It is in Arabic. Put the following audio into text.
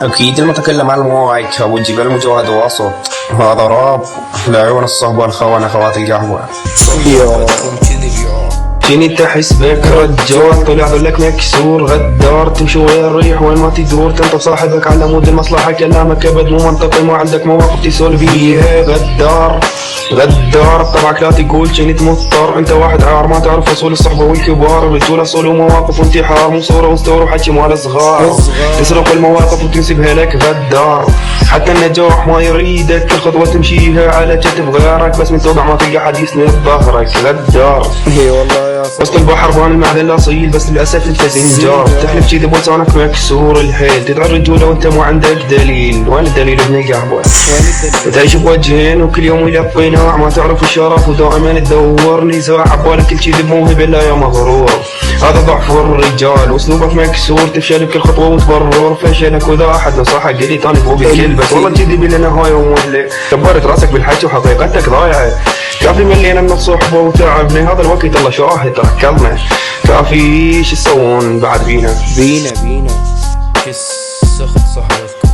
أكيد المتكلم عن الموعد أبو الجبال مجوهد واصل. هذا راب لعيون الصهبة والخوان أخوات القهوة. فيني تحس بك رجال طلع لك مكسور غدار تمشي ويا الريح وين ما تدور تنطب صاحبك على مود المصلحة كلامك أبد مو منطقي ما عندك مواقف تسولف فيها غدار طبعك لا تقول كنت مضطر انت واحد عار ما تعرف اصول الصحبة والكبار الرجولة اصول ومواقف وانتحار مو صورة وستور وحكي مال صغار تسرق المواقف وتنسبها لك غدار حتى النجاح ما يريدك كل خطوة تمشيها على كتف غيرك بس من توقع ما تلقى حد يسند ظهرك غدار. اي والله يا وسط البحر بان المعدن الاصيل بس للاسف انت زنجار تحلف كذا بلسانك مكسور الحيل تدعي الرجولة وانت مو عندك دليل. وين الدليل ابن القهوة؟ تعيش بوجهين وكل يوم يلقي نوع ما تعرف الشرف ودائما تدور نزاع عبالك كل شي بموهبة لا يا مغرور. هذا ضعف الرجال واسلوبك مكسور تفشل بكل خطوة وتبرر فشلك واذا احد نصحك قلي تاني فوق الكل بس والله جدي بلا نهاية ومهلة كبرت راسك بالحكي وحقيقتك ضايعة. كافي ملينا من الصحبة وتعبنا هذا الوقت الله شاهد ركضنا كافي شو تسوون بعد بينا كس سخط صحبتك